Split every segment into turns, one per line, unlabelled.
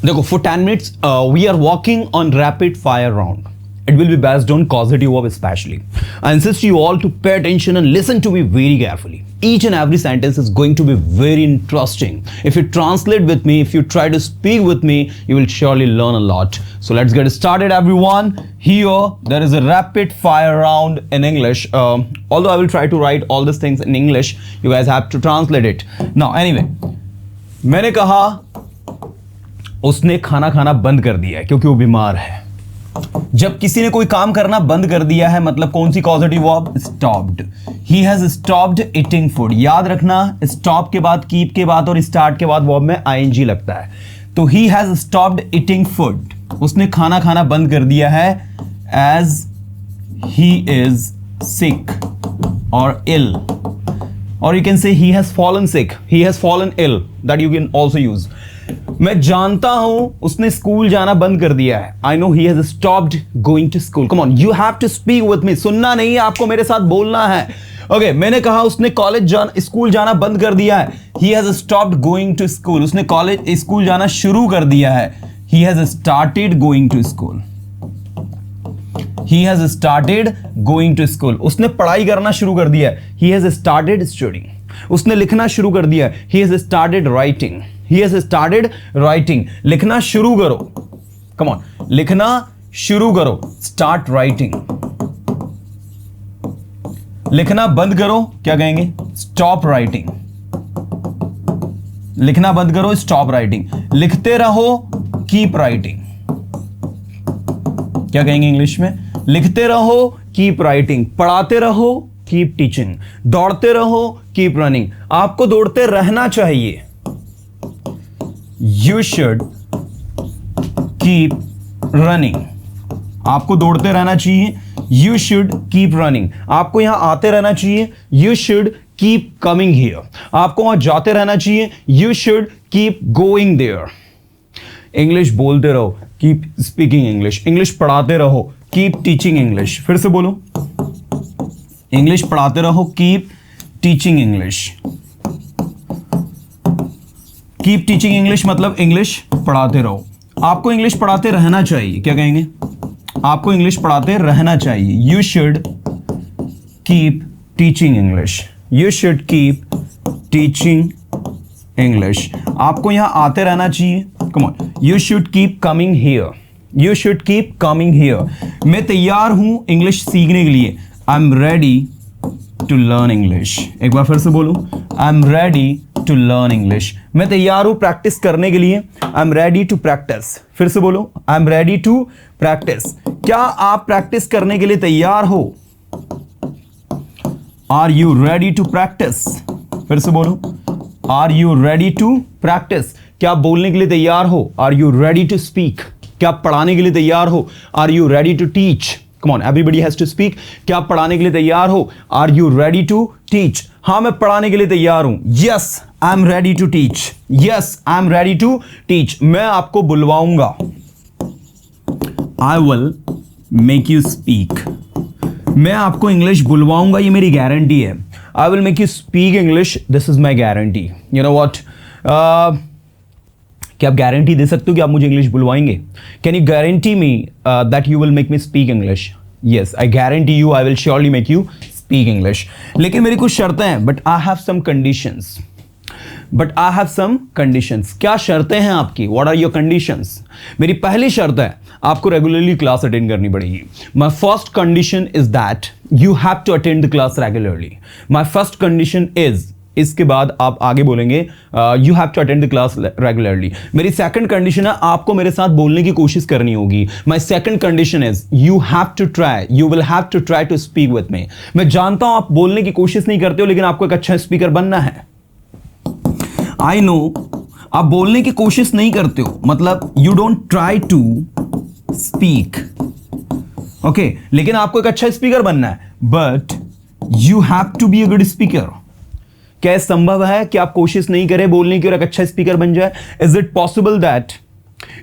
देखो, for 10 minutes we are working on rapid fire round. It will be based on causative verb especially. I insist you all to pay attention and listen to me very carefully. Each and every sentence is going to be very interesting. If you translate with me, if you try to speak with me, you will surely learn a lot. So let's get started, everyone. Here there is a rapid fire round in English. Although I will try to write all these things in English, you guys have to translate it. Now anyway, मैंने कहा उसने खाना खाना बंद कर दिया है क्योंकि वो बीमार है. जब किसी ने कोई काम करना बंद कर दिया है मतलब कौन सी causative verb? Stopped. He has stopped eating food. याद रखना, स्टॉप के बाद, कीप के बाद और स्टार्ट के बाद वर्ब में आईएनजी लगता है. तो ही हैज स्टॉप्ड ईटिंग फूड. उसने खाना खाना बंद कर दिया है एज ही इज सिक और इल. और you can say he has fallen sick, he has fallen ill. That you can also use. मैं जानता हूं उसने स्कूल जाना बंद कर दिया है. I know he has stopped going to school. Come on, you have to speak with me. सुनना नहीं है आपको, मेरे साथ बोलना है. ओके, मैंने कहा उसने स्कूल जाना बंद कर दिया है. He has stopped going to school. उसने स्कूल जाना शुरू कर दिया है. He has started going to school. He has started going to school. उसने पढ़ाई करना शुरू कर दिया है. He has started studying. उसने लिखना शुरू कर दिया है. He has started writing. He has started writing. लिखना शुरू करो. Come on, लिखना शुरू करो. Start writing. लिखना बंद करो, क्या कहेंगे? Stop writing. लिखना बंद करो, stop writing. लिखते रहो, keep writing. क्या कहेंगे इंग्लिश में? लिखते रहो, keep writing. पढ़ाते रहो, keep teaching. दौड़ते रहो, keep running. आपको दौड़ते रहना चाहिए. You should keep running. आपको दौड़ते रहना चाहिए. You should keep running. आपको यहां आते रहना चाहिए. You should keep coming here. आपको वहां जाते रहना चाहिए. You should keep going there. English बोलते रहो, keep speaking English. इंग्लिश पढ़ाते रहो, keep teaching English. फिर से बोलो, इंग्लिश पढ़ाते रहो, keep teaching English. Keep teaching English मतलब इंग्लिश पढ़ाते रहो. आपको इंग्लिश पढ़ाते रहना चाहिए. क्या कहेंगे? आपको इंग्लिश पढ़ाते रहना चाहिए. You should keep teaching English. You should keep teaching English. आपको यहां आते रहना चाहिए. Come on, you should keep coming here. You should keep coming here. मैं तैयार हूं इंग्लिश सीखने के लिए. I am ready to learn English. एक बार फिर से बोलूं, I am ready to learn English. मैं तैयार हूं प्रैक्टिस करने के लिए. I am ready to practice. फिर से बोलो, आई एम रेडी टू प्रैक्टिस. क्या आप प्रैक्टिस करने के लिए तैयार हो? Are you ready to practice? फिर से बोलो, are you ready to practice. क्या आप बोलने के लिए तैयार हो? Are you ready to speak? क्या आप पढ़ाने के लिए तैयार हो? Are you ready to teach? Come on, everybody has to speak. क्या आप पढ़ाने के लिए तैयार हो? Are you ready to teach? हाँ, मैं पढ़ाने के लिए तैयार हूं. Yes, I'm ready to teach. Yes, I'm ready to teach. मैं आपको बुलवाऊंगा. I will make you speak. मैं आपको इंग्लिश बुलवाऊंगा, ये मेरी गारंटी है. I will make you speak English. This is my guarantee. You know what? क्या आप गारंटी दे सकते हो कि आप मुझे इंग्लिश बुलवाएंगे? Can you guarantee me that you will make me speak English? Yes, I guarantee you I will surely make you speak English. लेकिन मेरी कुछ शर्तें हैं. But I have some conditions. क्या शर्तें हैं आपकी? What are your conditions? मेरी पहली शर्त है आपको रेगुलरली क्लास अटेंड करनी पड़ेगी. My first condition is that you have to attend the class regularly. My first condition is, इसके बाद आप आगे बोलेंगे you have to attend the class regularly. मेरी सेकंड कंडीशन है आपको मेरे साथ बोलने की कोशिश करनी होगी. My second condition is you have to try, you will have to try to speak with me. मैं जानता हूं आप बोलने की कोशिश नहीं करते हो, लेकिन आपको एक अच्छा स्पीकर बनना है. आई नो आप बोलने की कोशिश नहीं करते हो, मतलब you don't try to speak. Okay, लेकिन आपको एक अच्छा स्पीकर बनना है. But you have to be a good speaker. क्या संभव है कि आप कोशिश नहीं करें बोलने की और एक अच्छा स्पीकर बन जाए? Is it possible that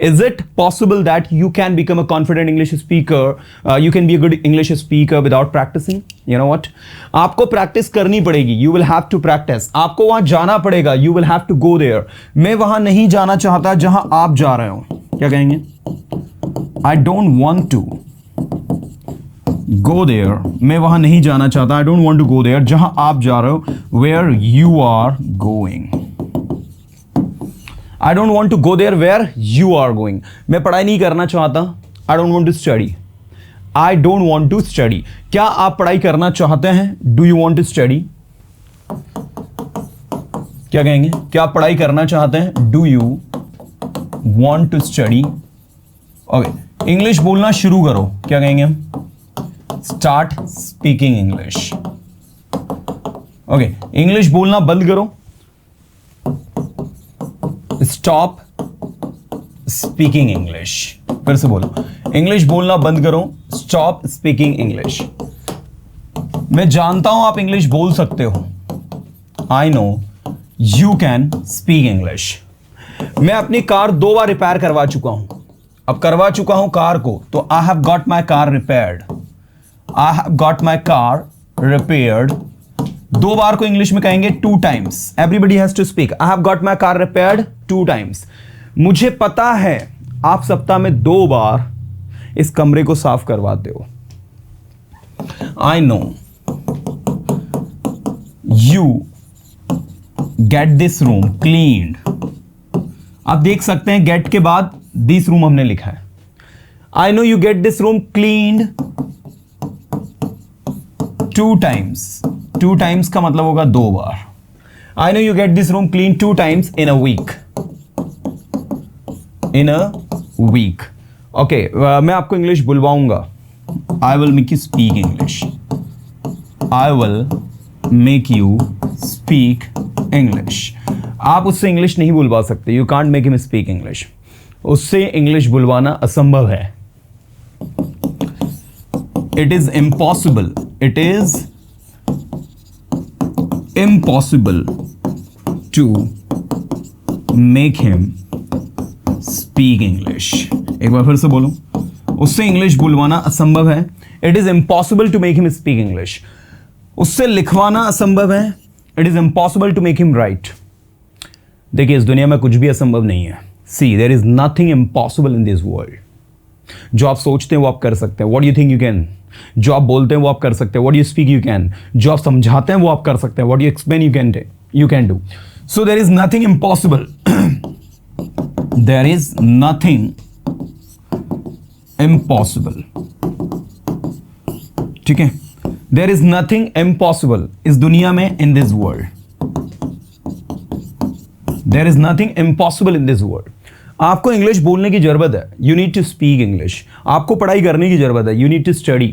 Is it possible that you can become a confident English speaker? You can be a good English speaker without practicing? You know what? आपको प्रैक्टिस करनी पड़ेगी. You will have to practice. आपको वहां जाना पड़ेगा. You will have to go there. मैं वहां नहीं जाना चाहता जहां आप जा रहे हो. क्या कहेंगे? I don't want to go there. मैं वहां नहीं जाना चाहता. I don't want to go there. जहां आप जा रहे हो. Where you are going. I don't want to go there where you are going. मैं पढ़ाई नहीं करना चाहता. I don't want to study. I don't want to study. क्या आप पढ़ाई करना चाहते हैं? Do you want to study? क्या कहेंगे? क्या आप पढ़ाई करना चाहते हैं? Do you want to study? Okay. English बोलना शुरू करो. क्या कहेंगे हम? Start speaking English. Okay. English बोलना बंद करो. Stop speaking English. फिर से बोलो. इंग्लिश बोलना बंद करो. Stop speaking English. मैं जानता हूं आप इंग्लिश बोल सकते हो. आई know you can speak English. मैं अपनी कार 2 बार रिपेयर करवा चुका हूं. अब करवा चुका हूं कार को, तो I have got my car repaired. I have got my car repaired. 2 बार को इंग्लिश में कहेंगे 2 times. Everybody has to speak. I have got my car repaired 2 times. मुझे पता है आप सप्ताह में 2 बार इस कमरे को साफ करवाते हो. आई know you get this room cleaned. आप देख सकते हैं गेट के बाद दिस रूम हमने लिखा है. I know you get this room cleaned 2 times. 2 times का मतलब होगा 2 बार. I know you get this room clean 2 times in a week. In a week. Okay, मैं आपको इंग्लिश बुलवाऊंगा. I will make you speak English. I will make you speak English. आप उससे English नहीं बुलवा सकते. You can't make him speak English. उससे English बुलवाना असंभव है. It is impossible. It is impossible to make him speak English. एक बार फिर से बोलूं. उससे इंग्लिश बुलवाना असंभव है. It is impossible to make him speak English. उससे लिखवाना असंभव है. It is impossible to make him write. देखिए, इस दुनिया में कुछ भी असंभव नहीं है. See, there is nothing impossible in this world. जो आप सोचते हैं वो आप कर सकते हैं. What do you think you can? जो आप बोलते हैं वो आप कर सकते हैं. What you speak you can. जो आप समझाते हैं वो आप कर सकते हैं. What you explain you can do. So there is nothing impossible. There is nothing impossible. ठीक है. There is nothing impossible इस दुनिया में in this world. There is nothing impossible in this world. आपको इंग्लिश बोलने की जरूरत है. You need to speak English. आपको पढ़ाई करने की जरूरत है. You need to study.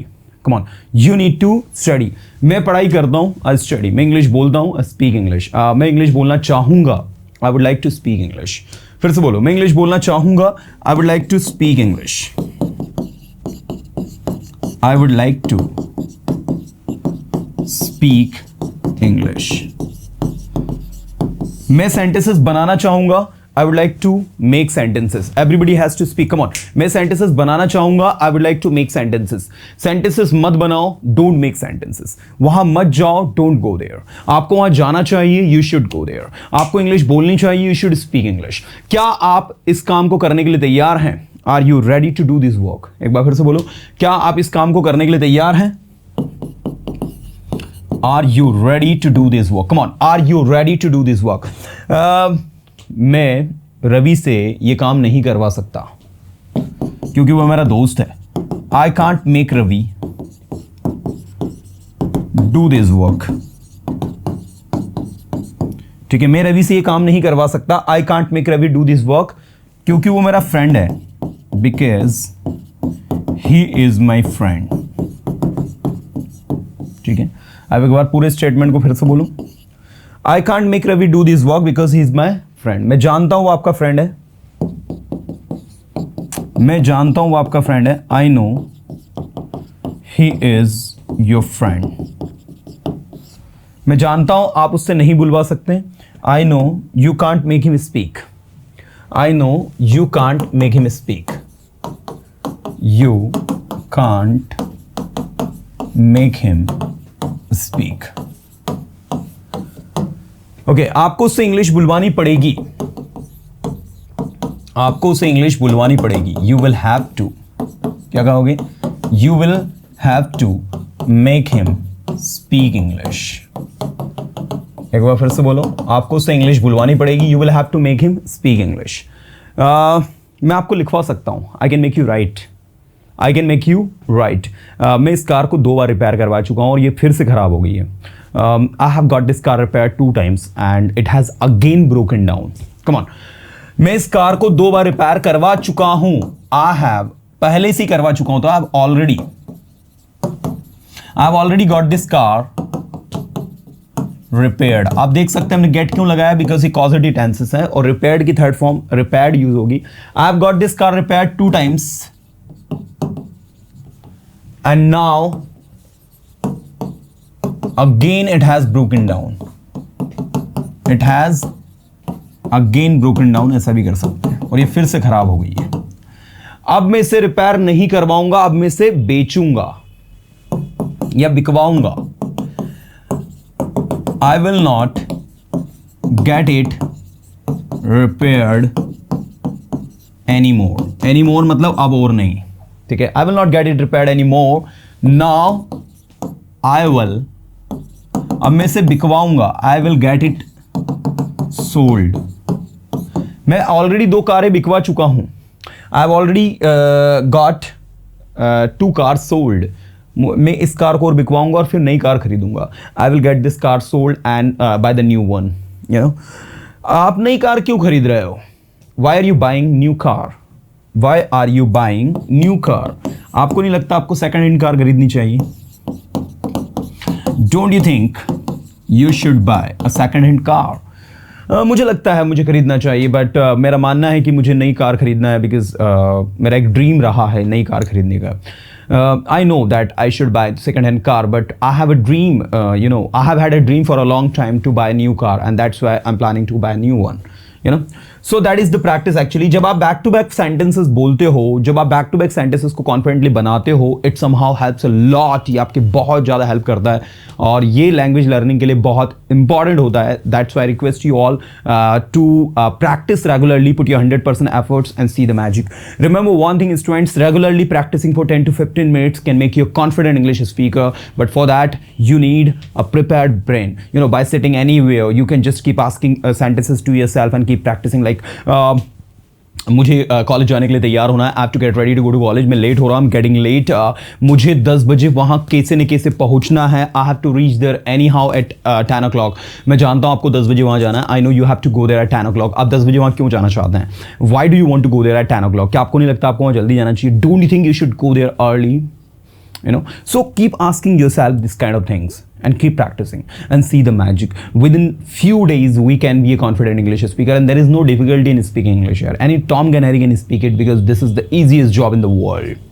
Come on, you need to study. मैं पढ़ाई करता हूं, आई स्टडी. मैं इंग्लिश बोलता हूं, आई स्पीक इंग्लिश. मैं इंग्लिश बोलना चाहूंगा. I would like to speak English. फिर से बोलो. मैं इंग्लिश बोलना चाहूंगा. I would like to speak English. I would like to speak English. मैं सेंटेंसेस बनाना चाहूंगा. I would like to make sentences. Everybody has to speak. Come on. मैं sentences बनाना चाहूंगा. I would like to make sentences. Sentences मत बनाओ. Don't make sentences. वहां मत जाओ. Don't go there. आपको वहां जाना चाहिए. You should go there. आपको इंग्लिश बोलनी चाहिए. You should speak English. क्या आप इस काम को करने के लिए तैयार हैं? Are you ready to do this work? एक बार फिर से बोलो. क्या आप इस काम को करने के लिए तैयार हैं? Are you ready to do this work? Come on. Are you ready to do this work? मैं रवि से ये काम नहीं करवा सकता क्योंकि वो मेरा दोस्त है. I can't make Ravi do this work. ठीक है, मैं रवि से ये काम नहीं करवा सकता. I can't make Ravi do this work क्योंकि वो मेरा फ्रेंड है. Because he is my friend. ठीक है, अब एक बार पूरे स्टेटमेंट को फिर से बोलूं. I can't make Ravi do this work because he is my friend. मैं जानता हूं वो आपका फ्रेंड है. मैं जानता हूं वो आपका फ्रेंड है. I know he is your friend. मैं जानता हूं आप उससे नहीं बुलवा सकते. आई know you can't make him speak. I know you can't make him speak. You can't make him speak. Okay, आपको उससे इंग्लिश बुलवानी पड़ेगी. आपको उसे इंग्लिश बुलवानी पड़ेगी. You will have to. क्या कहोगे? You will have to make him speak English. एक बार फिर से बोलो. आपको उससे इंग्लिश बुलवानी पड़ेगी. You will have to make him speak English. मैं आपको लिखवा सकता हूँ. I can make you write. I can make you write. मैं इस कार को 2 बार रिपेयर करवा चुका हूँ और ये फिर से ख़राब हो गई है. I have got this car repaired 2 times and it has again broken down. Come on. मैं इस कार को 2 बार रिपेयर करवा चुका हूँ. I have पहले से ही करवा चुका हूँ. तो I've already got this car repaired. आप देख सकते हैं हमने get क्यों लगाया, बिकॉज ये causative tenses है और repaired की थर्ड फॉर्म repaired यूज होगी. I've got this car repaired 2 times and now again it has broken down. It has again broken down. ऐसा भी कर सकते हैं. और ये फिर से खराब हो गई है. अब मैं इसे रिपेयर नहीं करवाऊंगा. अब मैं इसे बेचूंगा या बिकवाऊंगा. I will not get it repaired anymore. Anymore मतलब अब और नहीं. ठीक है. I will not get it repaired anymore. Now I will. अब मैं इसे बिकवाऊंगा. I will get it sold. मैं ऑलरेडी 2 कारें बिकवा चुका हूं. I have already got 2 cars sold. मैं इस कार को और बिकवाऊंगा और फिर नई car खरीदूंगा. I will get this car sold and buy the new one. You know? आप नई कार क्यों खरीद रहे हो? Why are you buying new car? Why are you buying new car? आपको नहीं लगता आपको सेकंड हैंड कार खरीदनी चाहिए? Don't you think you should buy a second hand car? मुझे लगता है मुझे खरीदना चाहिए, बट मेरा मानना है कि मुझे नई कार खरीदना है, बिकॉज मेरा एक ड्रीम रहा है नई कार खरीदने का. I know that I should buy second hand car, but I have a dream, I have had a dream for a long time to buy a new car, and that's why I'm planning to buy a new one. So that is the practice actually. जब आप back to back sentences बोलते हो, जब आप back to back sentences को confidently बनाते हो, it somehow helps a lot. ये आपके बहुत ज़्यादा हेल्प करता है और ये लैंग्वेज लर्निंग के लिए बहुत इंपॉर्टेंट होता है. That's why I request you all to practice regularly, put your 100% efforts and see the magic. Remember one thing, students, regularly practicing for 10 to 15 minutes can make you a confident English speaker, but for that you need a prepared brain. By sitting anywhere, you can just keep asking sentences to yourself and keep practicing. Like मुझे college जाने के लिए तैयार होना है. I have to get ready to go to college. मैं late हो रहा हूँ. I am getting late. मुझे 10 बजे वहाँ कैसे न कैसे पहुँचना है. I have to reach there anyhow at 10 o'clock. मैं जानता हूँ आपको 10 बजे वहाँ जाना है. I know you have to go there at 10 o'clock. आप 10 बजे वहाँ क्यों जाना चाहते हैं? Why do you want to go there at 10 o'clock? क्या आपको नहीं लगता आपको वहाँ जल्दी जाना चाहिए? Don't you think you should go there early? So keep asking yourself this kind of things and keep practicing and see the magic. Within few days we can be a confident English speaker, and there is no difficulty in speaking English here. Any Tom and Harry can speak it because this is the easiest job in the world.